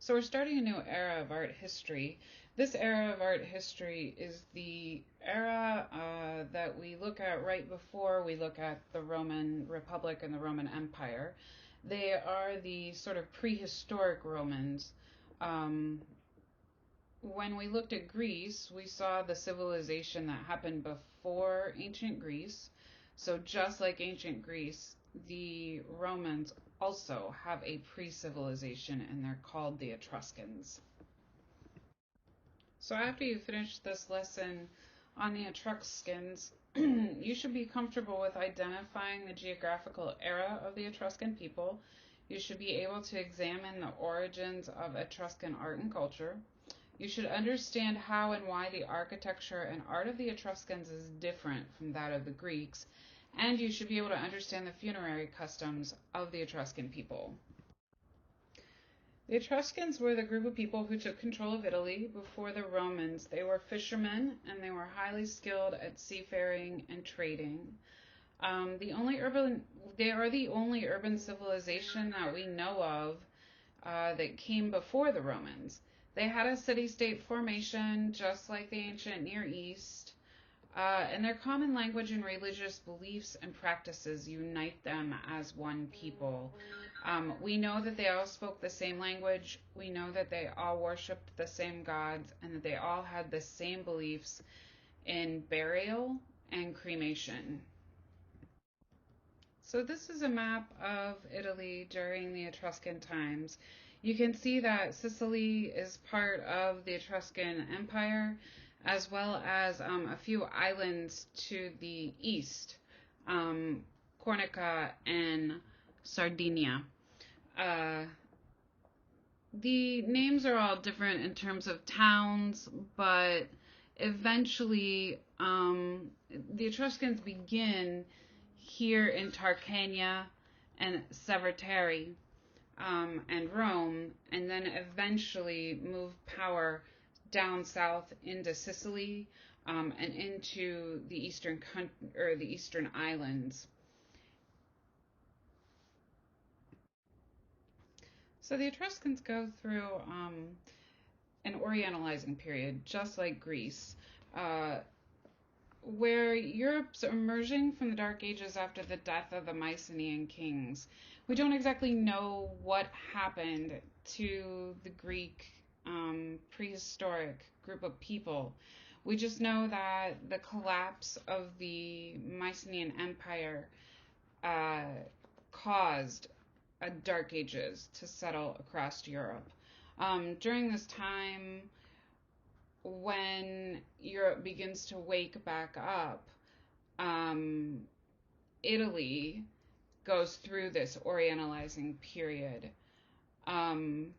So we're starting a new era of art history. This era of art history is the era that we look at right before we look at the Roman Republic and the Roman Empire. They are the sort of prehistoric Romans. Um, when we looked at Greece, we saw the civilization that happened before ancient Greece. So, just like ancient Greece, the Romans also have a pre civilization, and they're called the Etruscans. So, after you finish this lesson on the Etruscans, you should be comfortable with identifying the geographical era of the Etruscan people. You should be able to examine the origins of Etruscan art and culture. You should understand how and why the architecture and art of the Etruscans is different from that of the Greeks, and you should be able to understand the funerary customs of the Etruscan people. The Etruscans were the group of people who took control of Italy before the Romans. They were fishermen and they were highly skilled at seafaring and trading. They are the only urban civilization that we know of that came before the Romans. They had a city-state formation just like the ancient Near East, and their common language and religious beliefs and practices unite them as one people. We know that they all spoke the same language. We know that they all worshiped the same gods and that they all had the same beliefs in burial and cremation. So this is a map of Italy during the Etruscan times. You can see that Sicily is part of the Etruscan Empire, as well as a few islands to the east, Corsica and Sardinia. Uh, the names are all different in terms of towns, but eventually the Etruscans begin here in Tarquania and Severtari and Rome, and then eventually move power down south into Sicily and into the the eastern islands. So the Etruscans go through an Orientalizing period, just like Greece, uh, where Europe's emerging from the Dark Ages after the death of the Mycenaean kings. We don't exactly know what happened to the Greek prehistoric group of people. We just know that the collapse of the Mycenaean Empire uh, caused a Dark Ages to settle across Europe. During this time, when Europe begins to wake back up, um, Italy goes through this Orientalizing period. Um,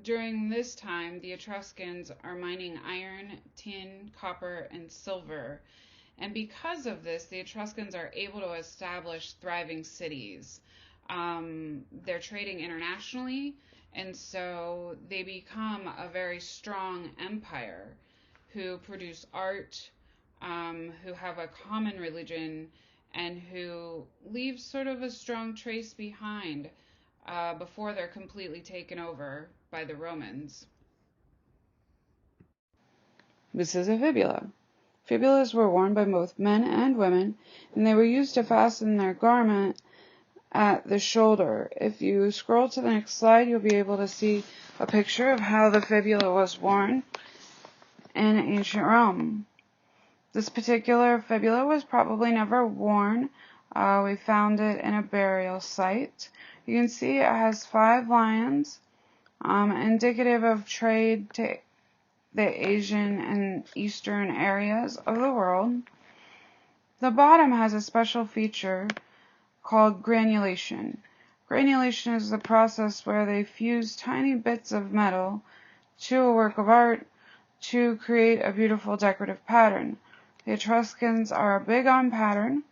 During this time, the Etruscans are mining iron, tin, copper, and silver. And because of this, the Etruscans are able to establish thriving cities. They're trading internationally, and so they become a very strong empire who produce art, who have a common religion, and who leave sort of a strong trace behind before they're completely taken over by the Romans. This is a fibula. Fibulas were worn by both men and women, and they were used to fasten their garment at the shoulder. If you scroll to the next slide, you'll be able to see a picture of how the fibula was worn in ancient Rome. This particular fibula was probably never worn. We found it in a burial site. You can see it has 5 lions, indicative of trade to the Asian and Eastern areas of the world. The bottom has a special feature called granulation. Granulation is the process where they fuse tiny bits of metal to a work of art to create a beautiful decorative pattern. The Etruscans are big on pattern,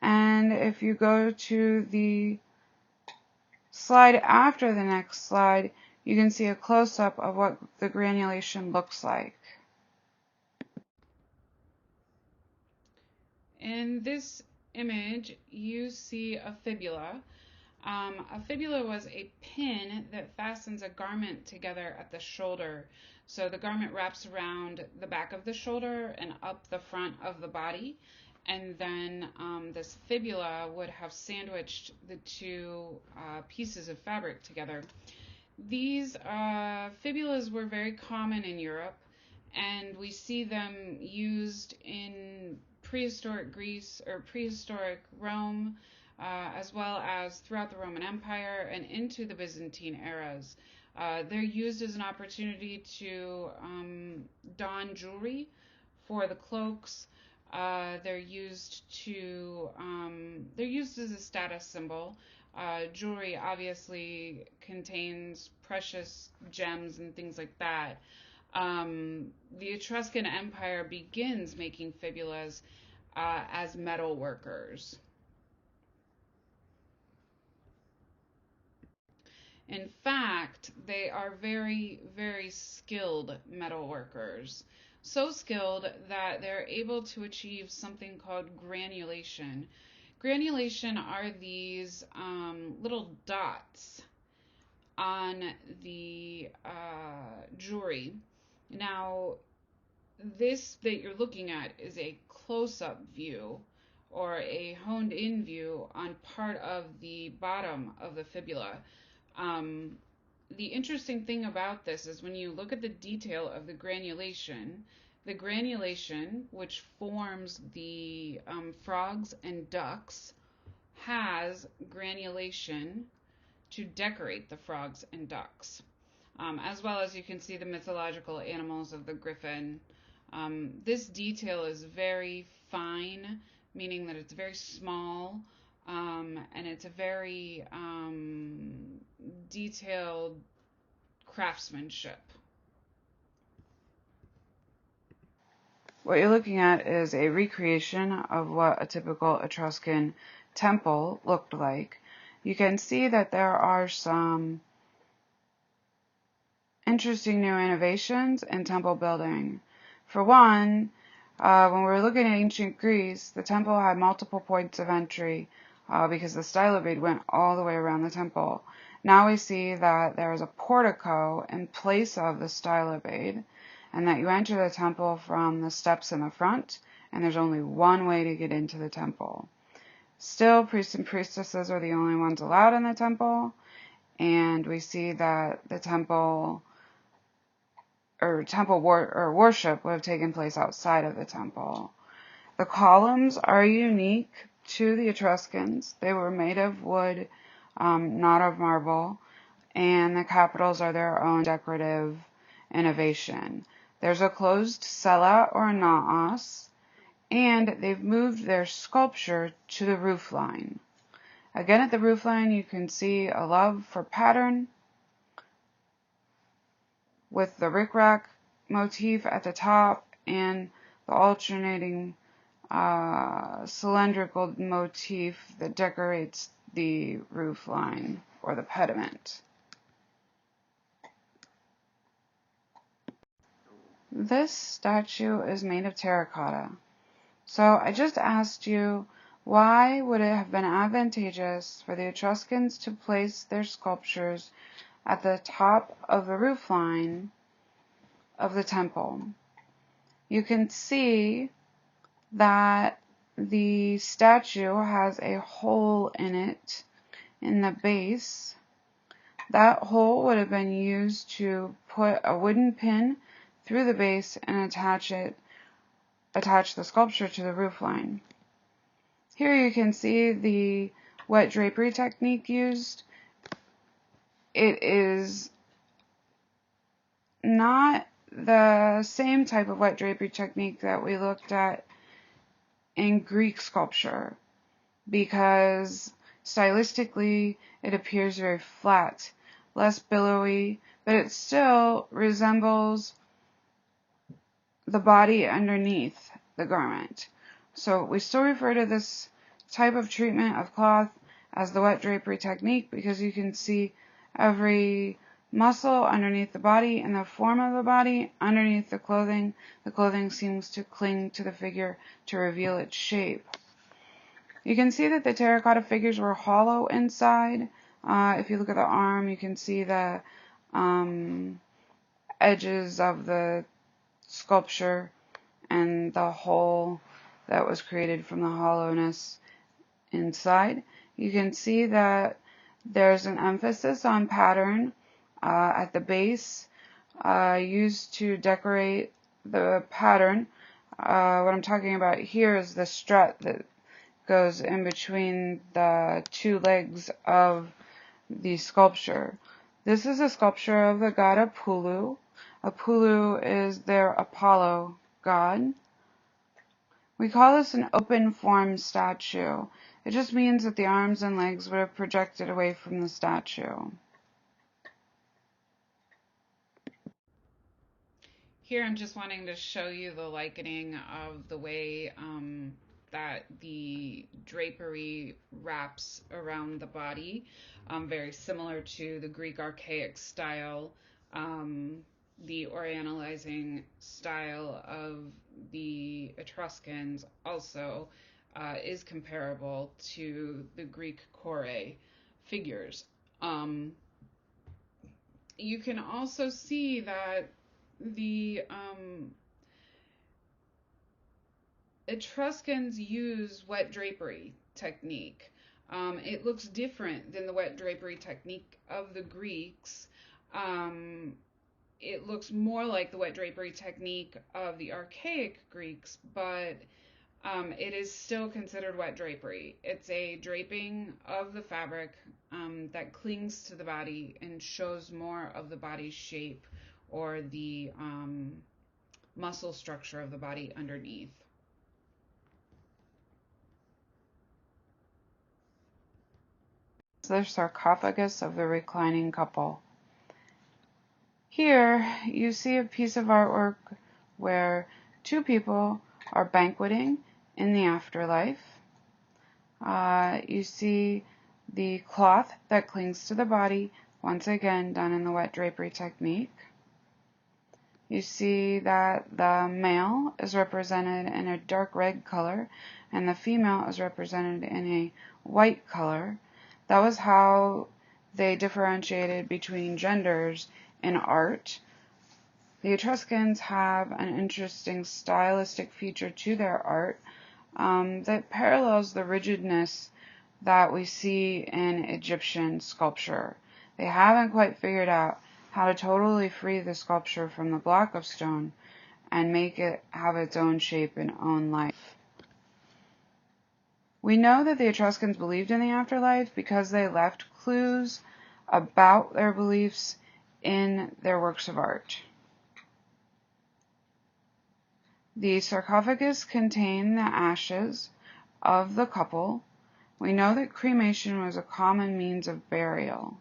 and if you go to the slide after the next slide, you can see a close-up of what the granulation looks like. In this image, you see a fibula. A fibula was a pin that fastens a garment together at the shoulder. So the garment wraps around the back of the shoulder and up the front of the body. And then this fibula would have sandwiched the two pieces of fabric together. These fibulas were very common in Europe, and we see them used in prehistoric Greece or prehistoric Rome, as well as throughout the Roman Empire and into the Byzantine eras. They're used as an opportunity to don jewelry for the cloaks. They're used as a status symbol. Jewelry obviously contains precious gems and things like that. The Etruscan Empire begins making fibulas as metal workers. In fact, they are very, very skilled metal workers. So skilled that they're able to achieve something called granulation. Granulation are these little dots on the jewelry. Now, this that you're looking at is a close-up view or a honed-in view on part of the bottom of the fibula. The interesting thing about this is when you look at the detail of the granulation, which forms the frogs and ducks, has granulation to decorate the frogs and ducks. As well as you can see the mythological animals of the griffin. This detail is very fine, meaning that it's very small, and it's a very detailed craftsmanship. What you're looking at is a recreation of what a typical Etruscan temple looked like. You can see that there are some interesting new innovations in temple building. For one, when we were looking at ancient Greece, the temple had multiple points of entry because the stylobate went all the way around the temple. Now we see that there is a portico in place of the stylobate, and that you enter the temple from the steps in the front, and there's only one way to get into the temple. Still, priests and priestesses are the only ones allowed in the temple, and we see that the temple worship would have taken place outside of the temple. The columns are unique to the Etruscans. They were made of wood, not of marble, and the capitals are their own decorative innovation. There's a closed cella or naos, and they've moved their sculpture to the roofline. Again, at the roofline, you can see a love for pattern with the rickrack motif at the top and the alternating cylindrical motif that decorates the roofline or the pediment. This statue is made of terracotta. So I just asked you, why would it have been advantageous for the Etruscans to place their sculptures at the top of the roofline of the temple? You can see that the statue has a hole in it in the base. That hole would have been used to put a wooden pin through the base and attach the sculpture to the roofline. Here you can see the wet drapery technique used. It is not the same type of wet drapery technique that we looked at in Greek sculpture, because stylistically it appears very flat, less billowy, but it still resembles the body underneath the garment. So we still refer to this type of treatment of cloth as the wet drapery technique, because you can see every muscle underneath the body and the form of the body underneath the clothing. The clothing seems to cling to the figure to reveal its shape. You can see that the terracotta figures were hollow inside, If you look at the arm, you can see the edges of the sculpture and the hole that was created from the hollowness inside. You can see that there's an emphasis on pattern at the base used to decorate the pattern. What I'm talking about here is the strut that goes in between the two legs of the sculpture. This is a sculpture of the god Apulu. Apulu is their Apollo god. We call this an open form statue. It just means that the arms and legs would have projected away from the statue. Here I'm just wanting to show you the likening of the way that the drapery wraps around the body, very similar to the Greek archaic style. The orientalizing style of the Etruscans also is comparable to the Greek chore figures. You can also see that the Etruscans use wet drapery technique. It looks different than the wet drapery technique of the Greeks. It looks more like the wet drapery technique of the archaic Greeks, but it is still considered wet drapery. It's a draping of the fabric that clings to the body and shows more of the body's shape or the muscle structure of the body underneath. The sarcophagus of the reclining couple. Here you see a piece of artwork where two people are banqueting in the afterlife. You see the cloth that clings to the body, once again done in the wet drapery technique. You see that the male is represented in a dark red color and the female is represented in a white color. That was how they differentiated between genders in art. The Etruscans have an interesting stylistic feature to their art that parallels the rigidness that we see in Egyptian sculpture. They haven't quite figured out how to totally free the sculpture from the block of stone and make it have its own shape and own life. We know that the Etruscans believed in the afterlife because they left clues about their beliefs in their works of art. The sarcophagus contained the ashes of the couple. We know that cremation was a common means of burial.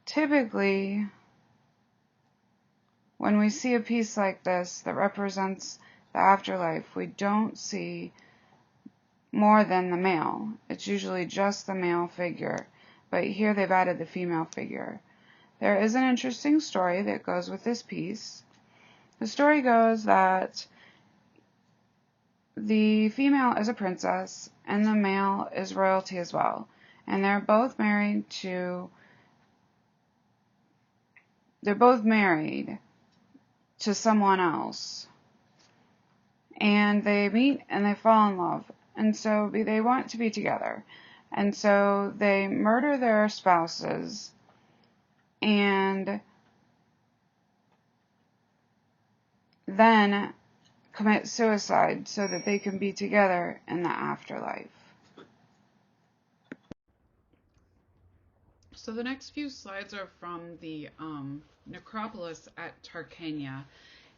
Typically, when we see a piece like this that represents the afterlife, we don't see more than the male. It's usually just the male figure, but here they've added the female figure. There is an interesting story that goes with this piece. The story goes that the female is a princess and the male is royalty as well, and they're both married to someone else, and they meet and they fall in love, and so they want to be together, and so they murder their spouses and then commit suicide so that they can be together in the afterlife. So the next few slides are from the necropolis at Tarkania,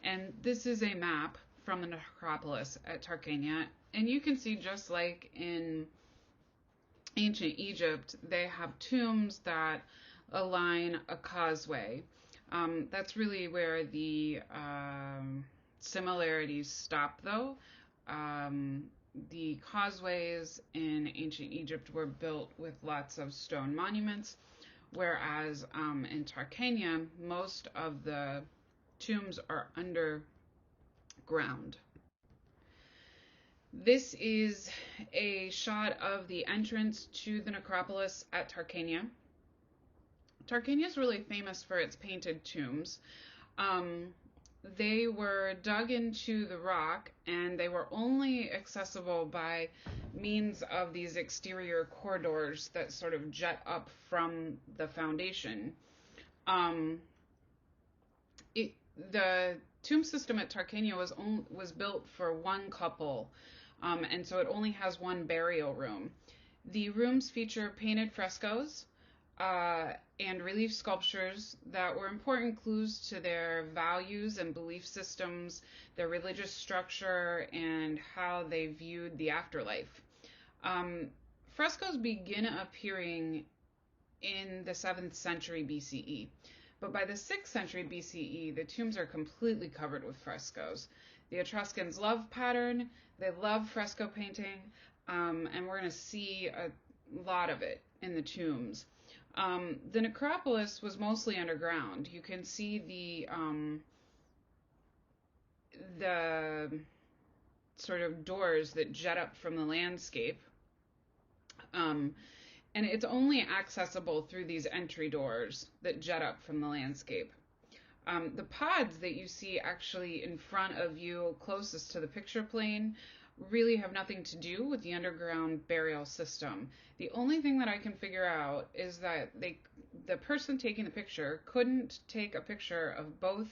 and this is a map from the necropolis at Tarkania, and you can see, just like in ancient Egypt, they have tombs that align a causeway. That's really where the similarities stop, though. The causeways in ancient Egypt were built with lots of stone monuments, whereas in Tarkania, most of the tombs are underground. This is a shot of the entrance to the necropolis at Tarkania. Tarkania is really famous for its painted tombs. They were dug into the rock, and they were only accessible by means of these exterior corridors that sort of jet up from the foundation. The tomb system at Tarkania was built for one couple, and so it only has one burial room. The rooms feature painted frescoes and relief sculptures that were important clues to their values and belief systems, their religious structure, and how they viewed the afterlife. Frescoes begin appearing in the 7th century BCE. But by the 6th century BCE, the tombs are completely covered with frescoes. The Etruscans love pattern, they love fresco painting, and we're going to see a lot of it in the tombs. The necropolis was mostly underground. You can see the sort of doors that jet up from the landscape. And it's only accessible through these entry doors that jet up from the landscape. The pods that you see actually in front of you, closest to the picture plane, really have nothing to do with the underground burial system. The only thing that I can figure out is that the person taking the picture couldn't take a picture of both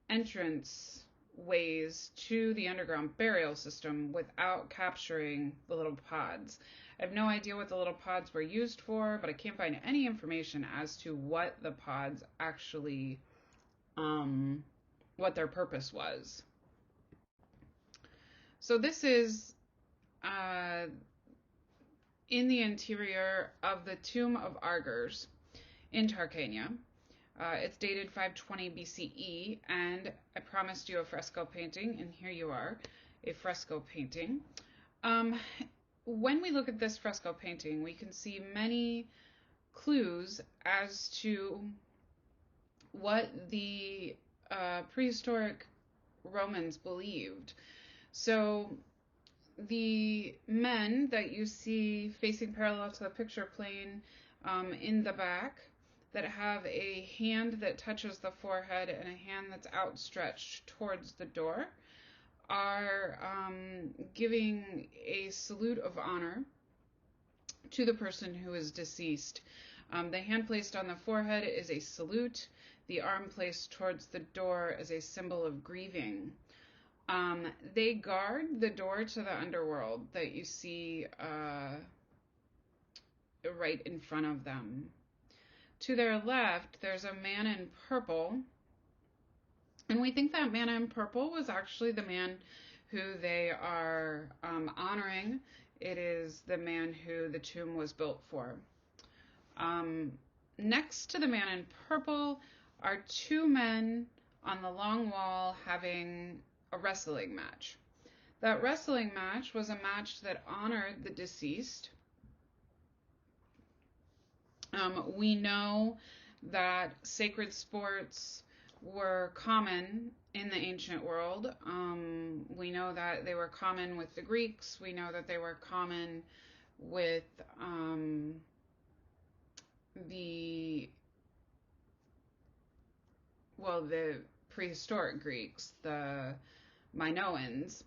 entrance ways to the underground burial system without capturing the little pods. I have no idea what the little pods were used for, but I can't find any information as to what the pods actually, what their purpose was. So this is in the interior of the tomb of Argers in Tarkania. It's dated 520 BCE, and I promised you a fresco painting, and here you are, a fresco painting. When we look at this fresco painting, we can see many clues as to what the prehistoric Romans believed. So the men that you see facing parallel to the picture plane in the back, that have a hand that touches the forehead and a hand that's outstretched towards the door, are giving a salute of honor to the person who is deceased. The hand placed on the forehead is a salute. The arm placed towards the door is a symbol of grieving. They guard the door to the underworld that you see right in front of them. To their left, there's a man in purple, and we think that man in purple was actually the man who they are honoring. It is the man who the tomb was built for. Next to the man in purple are two men on the long wall having a wrestling match. That wrestling match was a match that honored the deceased. We know that sacred sports were common in the ancient world. We know that they were common with the Greeks. We know that they were common with the prehistoric Greeks, the Minoans.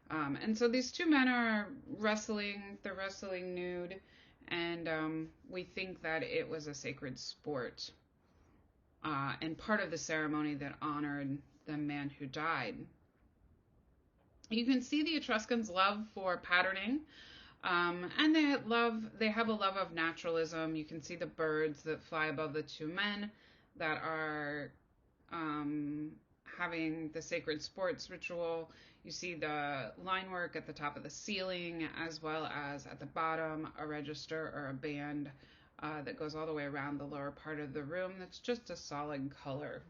And so these two men are wrestling. They're wrestling nude. And we think that it was a sacred sport and part of the ceremony that honored the man who died. You can see the Etruscans' love for patterning, and they have a love of naturalism. You can see the birds that fly above the two men that are having the sacred sports ritual. You see the line work at the top of the ceiling, as well as at the bottom, a register or a band that goes all the way around the lower part of the room. That's just a solid color.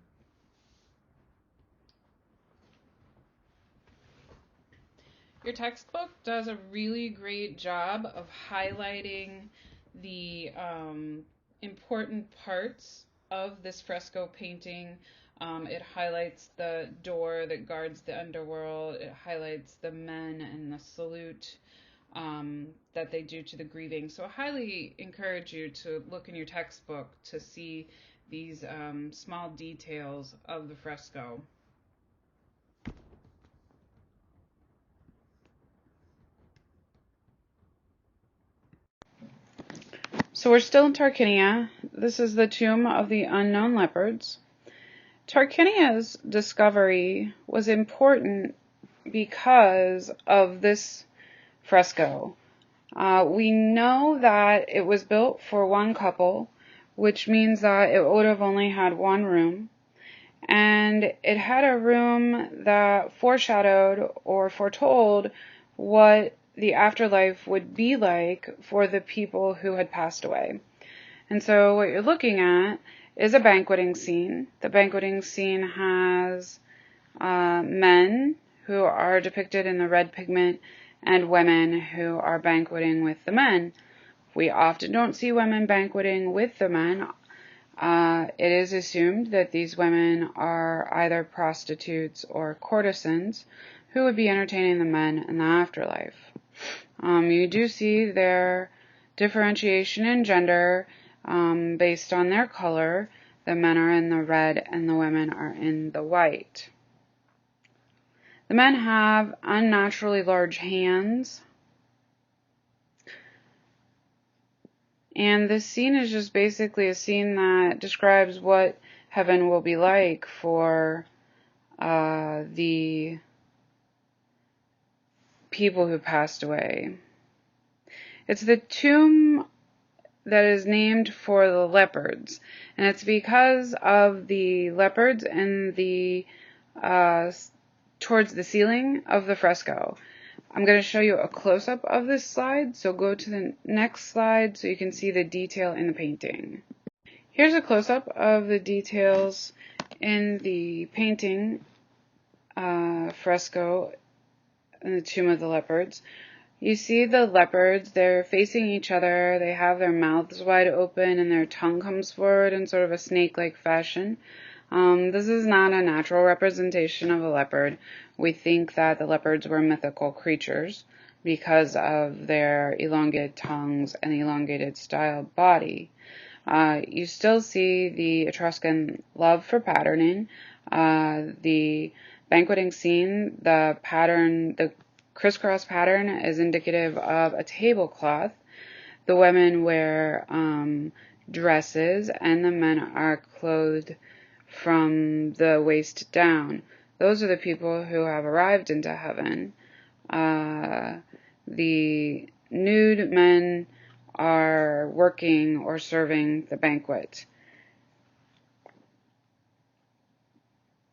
Your textbook does a really great job of highlighting the important parts of this fresco painting. It highlights the door that guards the underworld. It highlights the men and the salute that they do to the grieving. So I highly encourage you to look in your textbook to see these small details of the fresco. So we're still in Tarquinia. This is the tomb of the unknown leopards. Tarquinia's discovery was important because of this fresco. We know that it was built for one couple, which means that it would have only had one room. And it had a room that foreshadowed or foretold what the afterlife would be like for the people who had passed away. And so what you're looking at is a banqueting scene. The banqueting scene has men who are depicted in the red pigment and women who are banqueting with the men. We often don't see women banqueting with the men. It is assumed that these women are either prostitutes or courtesans who would be entertaining the men in the afterlife. You do see their differentiation in gender based on their color. The men are in the red and the women are in the white. The men have unnaturally large hands. And this scene is just basically a scene that describes what heaven will be like for the people who passed away. It's the tomb that is named for the leopards, and it's because of the leopards and the towards the ceiling of the fresco. I'm going to show you a close-up of this slide, so go to the next slide so you can see the detail in the painting. Here's a close-up of the details in the painting fresco in the Tomb of the Leopards. You see the leopards, they're facing each other, they have their mouths wide open and their tongue comes forward in sort of a snake-like fashion. This is not a natural representation of a leopard. We think that the leopards were mythical creatures because of their elongated tongues and elongated style body. You still see the Etruscan love for patterning. The banqueting scene, the crisscross pattern is indicative of a tablecloth. The women wear dresses and the men are clothed from the waist down. Those are the people who have arrived into heaven. The nude men are working or serving the banquet.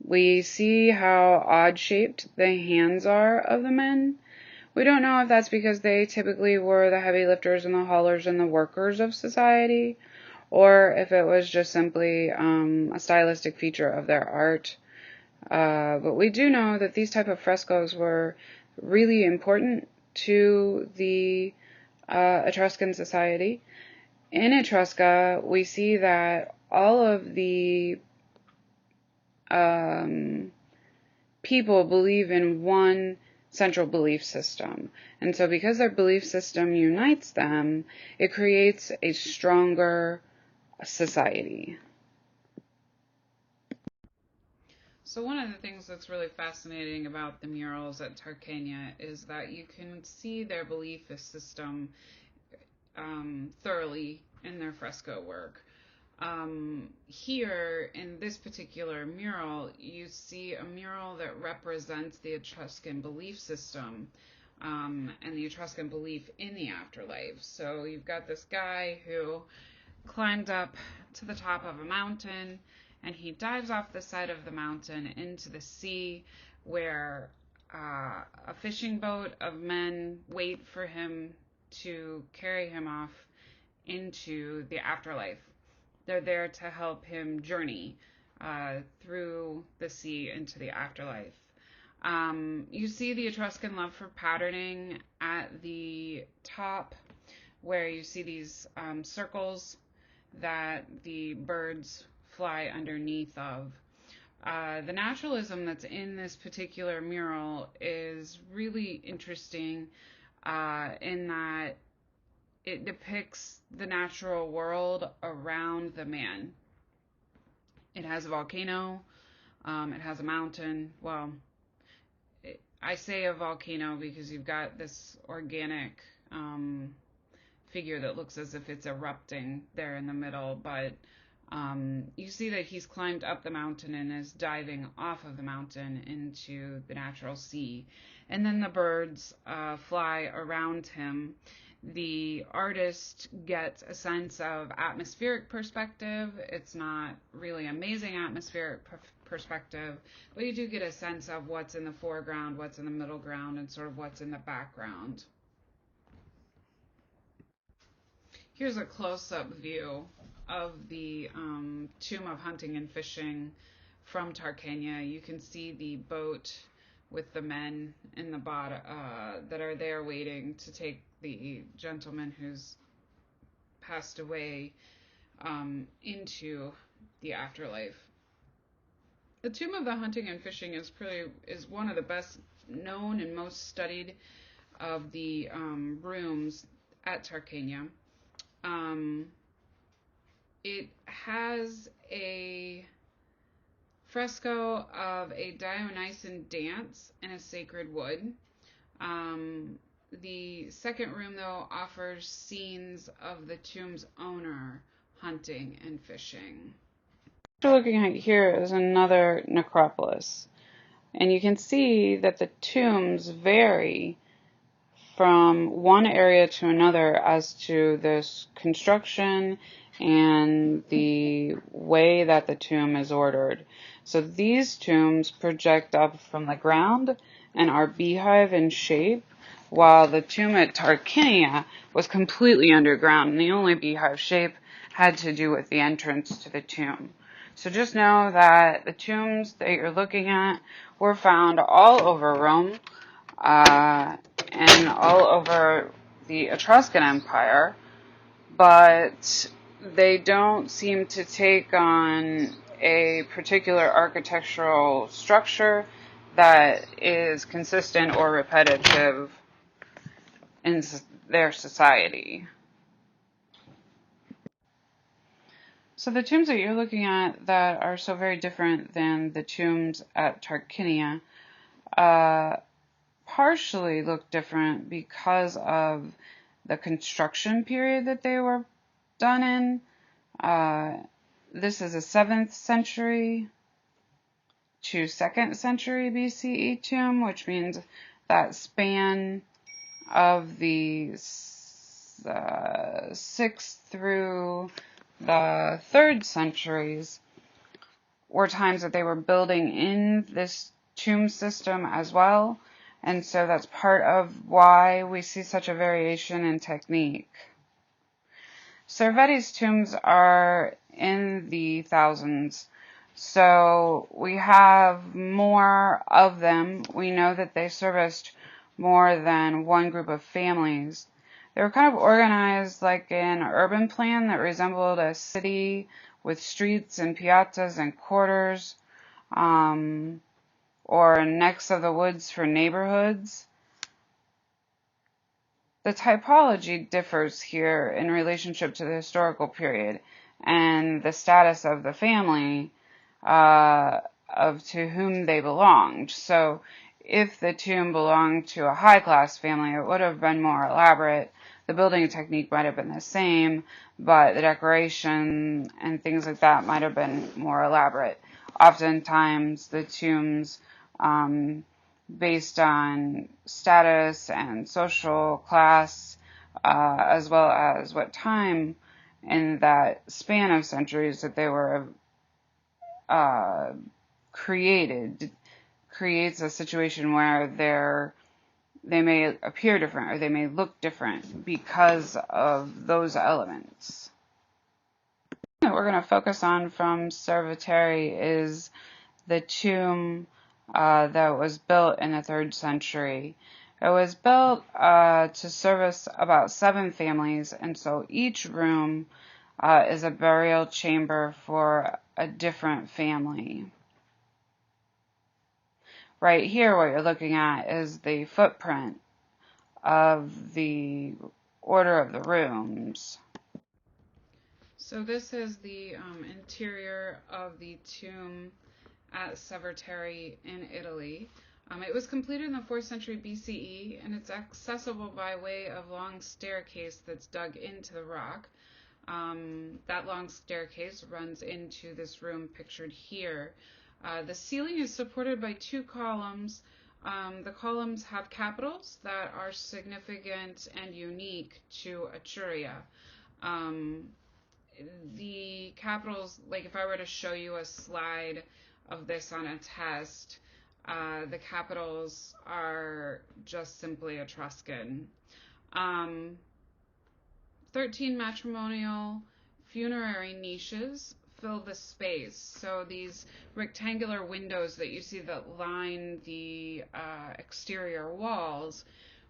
We see how odd-shaped the hands are of the men. We don't know if that's because they typically were the heavy lifters and the haulers and the workers of society, or if it was just simply a stylistic feature of their art. But we do know that these type of frescoes were really important to the Etruscan society. In Etrusca, we see that all of the people believe in one central belief system. And so because their belief system unites them, it creates a stronger society. So one of the things that's really fascinating about the murals at Tarquenia is that you can see their belief system thoroughly in their fresco work. Here in this particular mural, you see a mural that represents the Etruscan belief system and the Etruscan belief in the afterlife. So you've got this guy who climbed up to the top of a mountain and he dives off the side of the mountain into the sea where a fishing boat of men wait for him to carry him off into the afterlife. They're there to help him journey through the sea into the afterlife. You see the Etruscan love for patterning at the top, where you see these circles that the birds fly underneath of. The naturalism that's in this particular mural is really interesting in that it depicts the natural world around the man. It has a volcano, it has a mountain. Well, I say a volcano because you've got this organic figure that looks as if it's erupting there in the middle, but you see that he's climbed up the mountain and is diving off of the mountain into the natural sea. And then the birds fly around him. The artist gets a sense of atmospheric perspective. It's not really amazing atmospheric perspective, but you do get a sense of what's in the foreground, what's in the middle ground, and sort of what's in the background. Here's a close-up view of the tomb of hunting and fishing from Tarquenia. You can see the boat with the men in the bottom that are there waiting to take the gentleman who's passed away into the afterlife. The tomb of the hunting and fishing is one of the best known and most studied of the rooms at Tarquenia. It has a fresco of a Dionysian dance in a sacred wood. The second room, though, offers scenes of the tomb's owner hunting and fishing. What you're looking at here is another necropolis, and you can see that the tombs vary from one area to another as to this construction and the way that the tomb is ordered. So these tombs project up from the ground and are beehive in shape, while the tomb at Tarquinia was completely underground, and the only beehive shape had to do with the entrance to the tomb. So just know that the tombs that you're looking at were found all over Rome, and all over the Etruscan Empire, but they don't seem to take on a particular architectural structure that is consistent or repetitive in their society. So the tombs that you're looking at that are so very different than the tombs at Tarquinia partially look different because of the construction period that they were done in. This is a 7th century to 2nd century BCE tomb, which means that span of the 6th through the 3rd centuries were times that they were building in this tomb system as well. And so that's part of why we see such a variation in technique. Servetti's tombs are in the thousands, so we have more of them. We know that they serviced more than one group of families. They were kind of organized like an urban plan that resembled a city with streets and piazzas and quarters, or necks of the woods for neighborhoods. The typology differs here in relationship to the historical period and the status of the family of to whom they belonged. So if the tomb belonged to a high-class family, it would have been more elaborate. The building technique might have been the same, but the decoration and things like that might have been more elaborate. Oftentimes, the tombs based on status and social class, as well as what time in that span of centuries that they were created, creates a situation where they may appear different or they may look different because of those elements. What we're going to focus on from Cerveteri is the tomb that was built in the 3rd century. It was built to service about 7 families, and so each room is a burial chamber for a different family. Right here, what you're looking at is the footprint of the order of the rooms. So this is the interior of the tomb at Severteri in Italy. It was completed in the 4th century BCE, and it's accessible by way of long staircase that's dug into the rock. That long staircase runs into this room pictured here. The ceiling is supported by 2 columns. The columns have capitals that are significant and unique to Etruria. The capitals, like if I were to show you a slide of this on a test, the capitals are just simply Etruscan. 13 matrimonial funerary niches fill the space. So these rectangular windows that you see that line the exterior walls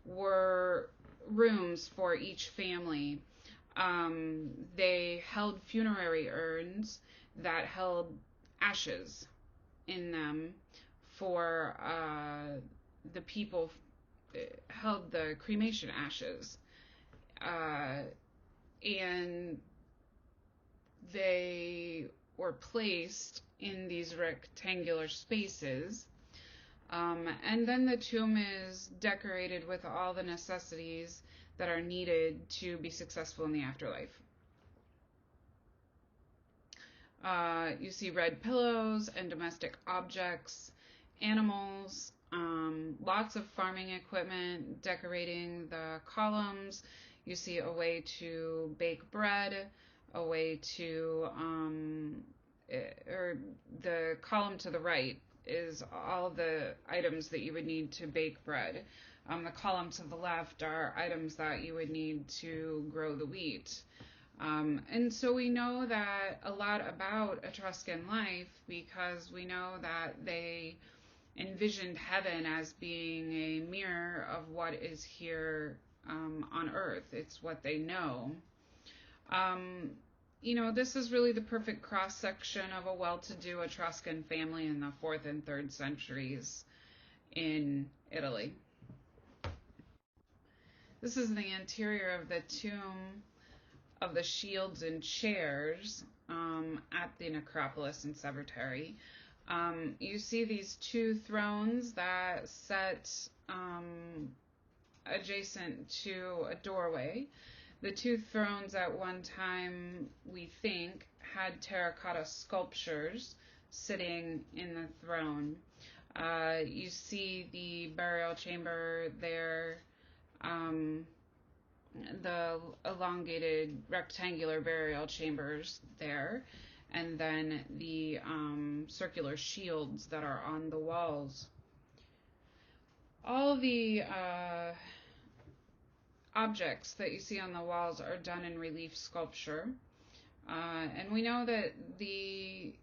were rooms for each family. They held funerary urns that held ashes in them for the people, held the cremation ashes. And they were placed in these rectangular spaces. And then the tomb is decorated with all the necessities that are needed to be successful in the afterlife. You see red pillows and domestic objects, animals, lots of farming equipment decorating the columns. You see a way to bake bread, a way to, or the column to the right is all the items that you would need to bake bread. The column to the left are items that you would need to grow the wheat. And so we know that a lot about Etruscan life because we know that they envisioned heaven as being a mirror of what is here on earth. It's what they know. This is really the perfect cross-section of a well-to-do Etruscan family in the 4th and 3rd centuries in Italy. This is the interior of the tomb of the shields and chairs at the necropolis in Severteri. You see these 2 thrones that set adjacent to a doorway. The 2 thrones at one time, we think, had terracotta sculptures sitting in the throne. You see the burial chamber there, the elongated rectangular burial chambers there, and then the circular shields that are on the walls. All of the objects that you see on the walls are done in relief sculpture. And we know that the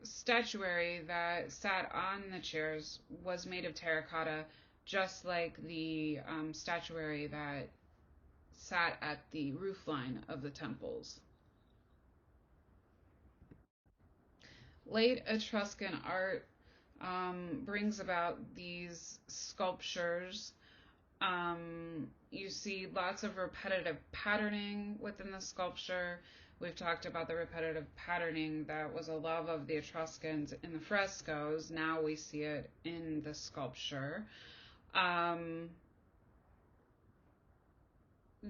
statuary that sat on the chairs was made of terracotta, just like the statuary that sat at the roofline of the temples. Late Etruscan art brings about these sculptures. You see lots of repetitive patterning within the sculpture. We've talked about the repetitive patterning that was a love of the Etruscans in the frescoes. Now we see it in the sculpture.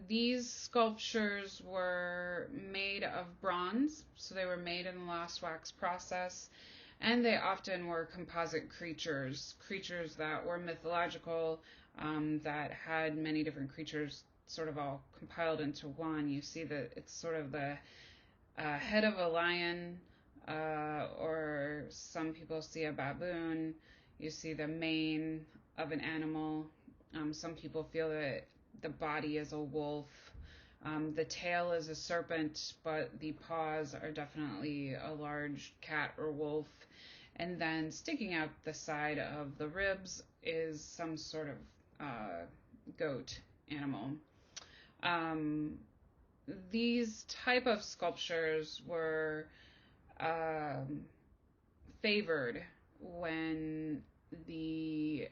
These sculptures were made of bronze, so they were made in the lost wax process, and they often were composite creatures that were mythological, that had many different creatures sort of all compiled into one. You see that it's sort of the head of a lion, or some people see a baboon. You see the mane of an animal. Some people feel that the body is a wolf. The tail is a serpent, but the paws are definitely a large cat or wolf. And then sticking out the side of the ribs is some sort of goat animal. These type of sculptures were favored when the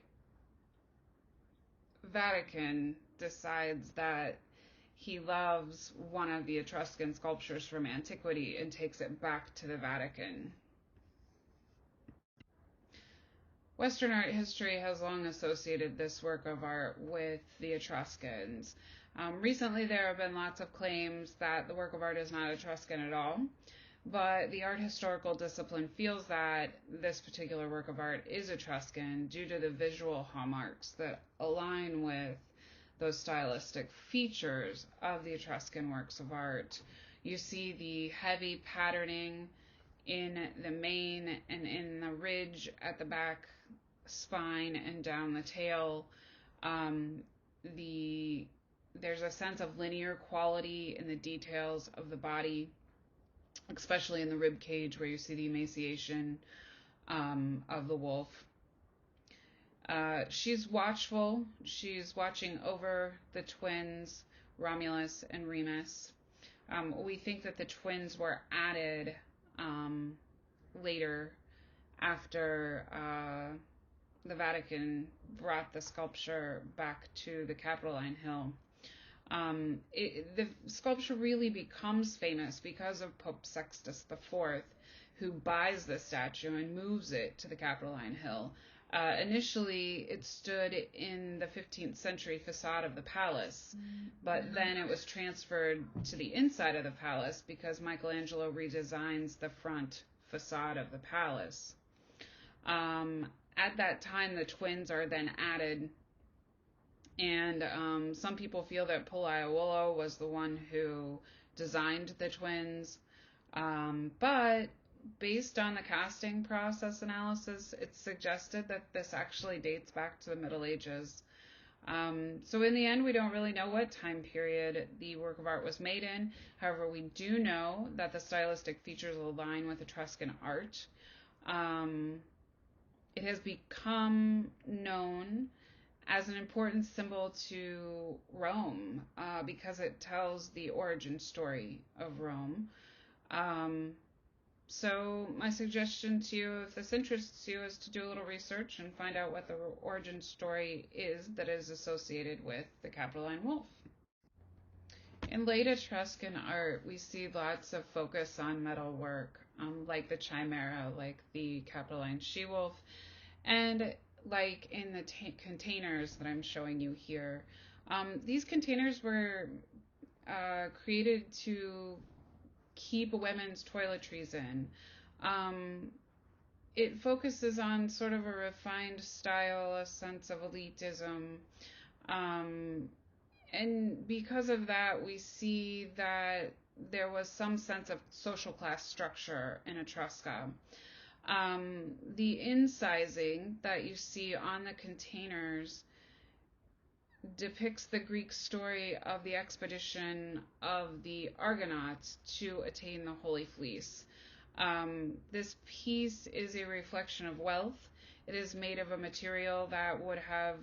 Vatican decides that he loves one of the Etruscan sculptures from antiquity and takes it back to the Vatican. Western art history has long associated this work of art with the Etruscans. Recently, there have been lots of claims that the work of art is not Etruscan at all, but the art historical discipline feels that this particular work of art is Etruscan due to the visual hallmarks that align with those stylistic features of the Etruscan works of art. You see the heavy patterning in the mane and in the ridge at the back spine and down the tail. There's a sense of linear quality in the details of the body, especially in the rib cage where you see the emaciation of the wolf. She's watchful. She's watching over the twins, Romulus and Remus. We think that the twins were added later after the Vatican brought the sculpture back to the Capitoline Hill. The sculpture really becomes famous because of Pope Sextus IV, who buys the statue and moves it to the Capitoline Hill. Initially, it stood in the 15th century facade of the palace, but then it was transferred to the inside of the palace because Michelangelo redesigns the front facade of the palace. At that time, the twins are then added, and some people feel that Polaiuolo was the one who designed the twins, but based on the casting process analysis, it's suggested that this actually dates back to the Middle Ages. So in the end, we don't really know what time period the work of art was made in. However, we do know that the stylistic features align with Etruscan art. It has become known as an important symbol to Rome because it tells the origin story of Rome. So my suggestion to you, if this interests you, is to do a little research and find out what the origin story is that is associated with the Capitoline wolf. In late Etruscan art, we see lots of focus on metal work, like the chimera, like the Capitoline she-wolf, and like in the containers that I'm showing you here. These containers were created to keep women's toiletries in. It focuses on sort of a refined style, a sense of elitism. And because of that, we see that there was some sense of social class structure in Etrusca. The incising that you see on the containers depicts the Greek story of the expedition of the Argonauts to attain the Holy Fleece. This piece is a reflection of wealth. It is made of a material that would have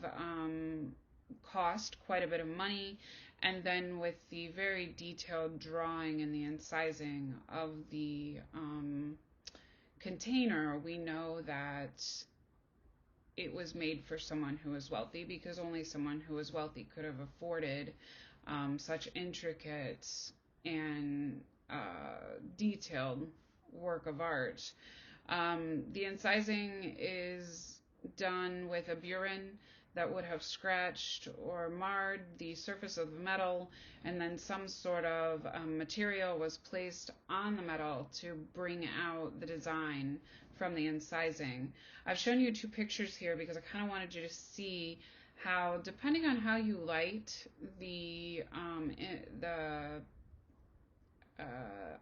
cost quite a bit of money, and then with the very detailed drawing and the incising of the container, we know that it was made for someone who was wealthy, because only someone who was wealthy could have afforded such intricate and detailed work of art. The incising is done with a burin that would have scratched or marred the surface of the metal, and then some sort of material was placed on the metal to bring out the design from the incising. I've shown you two pictures here because I kind of wanted you to see how, depending on how you light the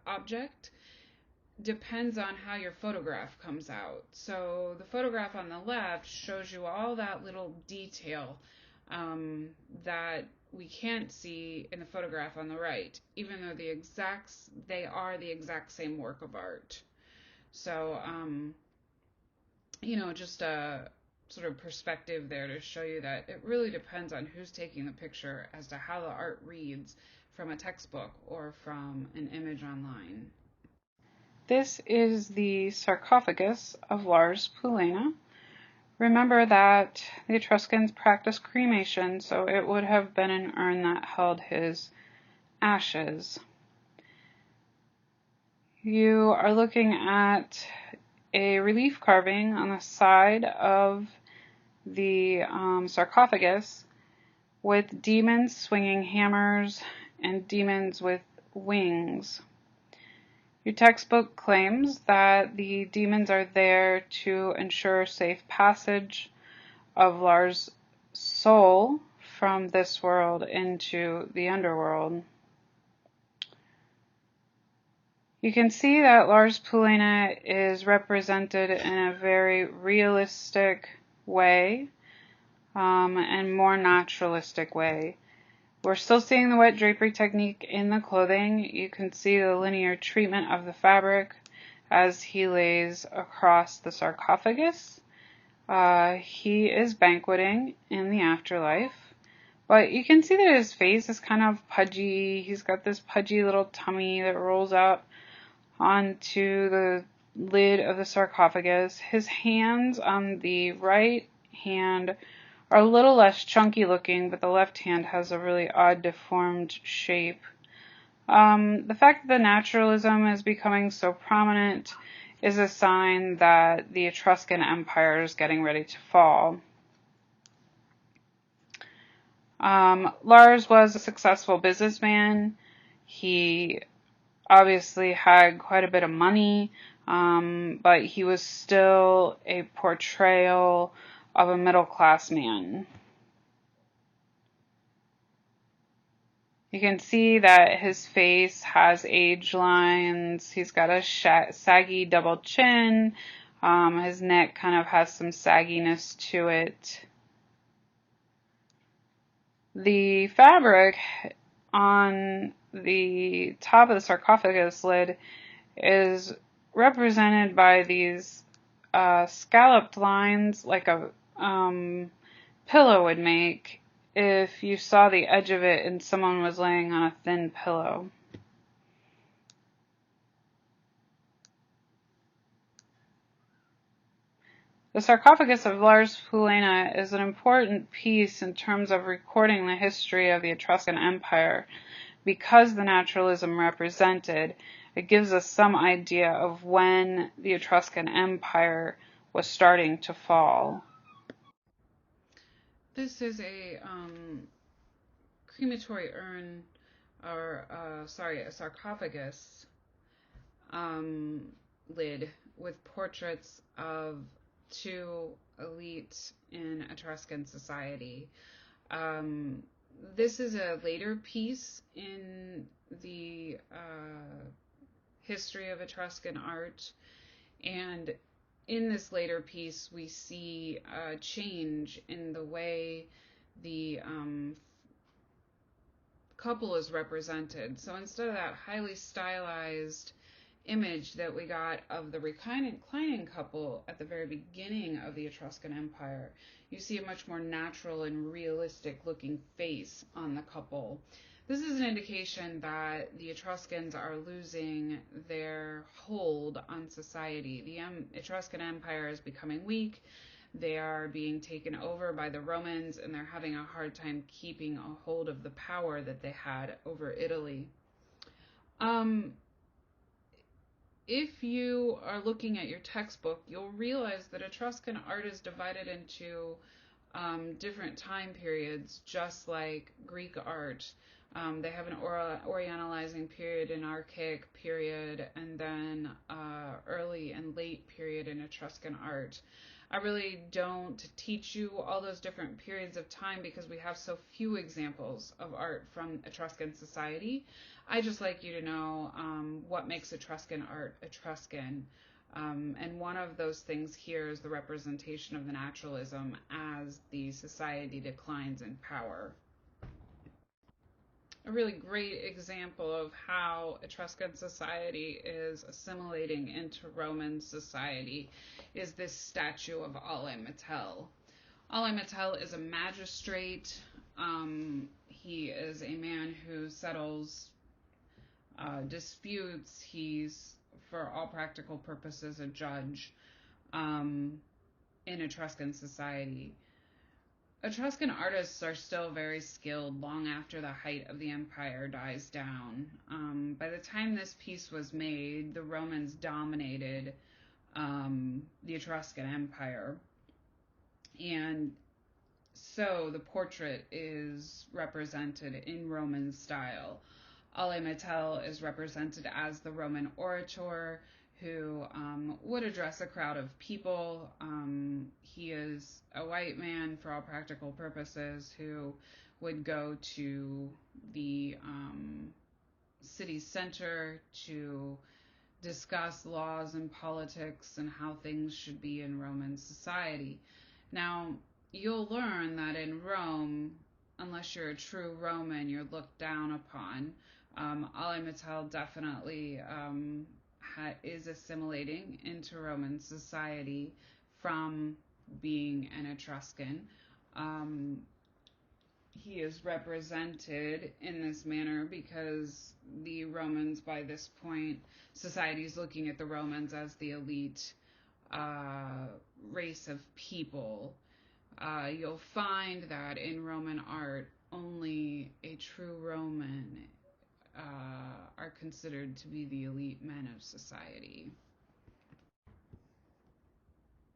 object, depends on how your photograph comes out. So the photograph on the left shows you all that little detail that we can't see in the photograph on the right, even though they are the exact same work of art. So, just a sort of perspective there to show you that it really depends on who's taking the picture as to how the art reads from a textbook or from an image online. This is the sarcophagus of Lars Poulena. Remember that the Etruscans practiced cremation, so it would have been an urn that held his ashes. You are looking at a relief carving on the side of the sarcophagus with demons swinging hammers and demons with wings. Your textbook claims that the demons are there to ensure safe passage of Lars' soul from this world into the underworld. You can see that Lars Poulena is represented in a very realistic way and more naturalistic way. We're still seeing the wet drapery technique in the clothing. You can see the linear treatment of the fabric as he lays across the sarcophagus. He is banqueting in the afterlife. But you can see that his face is kind of pudgy. He's got this pudgy little tummy that rolls out onto the lid of the sarcophagus. His hands on the right hand are a little less chunky looking, but the left hand has a really odd deformed shape. The fact that the naturalism is becoming so prominent is a sign that the Etruscan Empire is getting ready to fall. Lars was a successful businessman. He obviously had quite a bit of money, but he was still a portrayal of a middle-class man. You can see that his face has age lines. He's got a saggy double chin. His neck kind of has some sagginess to it. The fabric on the top of the sarcophagus lid is represented by these scalloped lines like a pillow would make if you saw the edge of it and someone was laying on a thin pillow. The sarcophagus of Lars Poulena is an important piece in terms of recording the history of the Etruscan Empire. Because the naturalism represented, it gives us some idea of when the Etruscan Empire was starting to fall. This is a crematory urn, or a sarcophagus lid with portraits of two elites in Etruscan society. This is a later piece in the history of Etruscan art, and in this later piece we see a change in the way the couple is represented. So instead of that highly stylized image that we got of the reclining couple at the very beginning of the Etruscan Empire, you see a much more natural and realistic looking face on the couple. This is an indication that the Etruscans are losing their hold on society. The Etruscan Empire is becoming weak. They are being taken over by the Romans, and they're having a hard time keeping a hold of the power that they had over Italy. If you are looking at your textbook, you'll realize that Etruscan art is divided into different time periods, just like Greek art. They have an Orientalizing period, an Archaic period, and then early and late period in Etruscan art. I really don't teach you all those different periods of time because we have so few examples of art from Etruscan society. I just like you to know what makes Etruscan art Etruscan. And one of those things here is the representation of the naturalism as the society declines in power. A really great example of how Etruscan society is assimilating into Roman society is this statue of Ale Metel. Ale Metel is a magistrate. He is a man who settles disputes. He's for all practical purposes, a judge in Etruscan society. Etruscan artists are still very skilled long after the height of the empire dies down. By the time this piece was made, the Romans dominated the Etruscan Empire. And so the portrait is represented in Roman style. Ale Mattel is represented as the Roman orator who would address a crowd of people. He is a white man for all practical purposes who would go to the city center to discuss laws and politics and how things should be in Roman society. Now, you'll learn that in Rome, unless you're a true Roman, you're looked down upon. Ale Mattel definitely is assimilating into Roman society from being an Etruscan. He is represented in this manner because the Romans, by this point, society is looking at the Romans as the elite race of people. You'll find that in Roman art, only a true Roman are considered to be the elite men of society.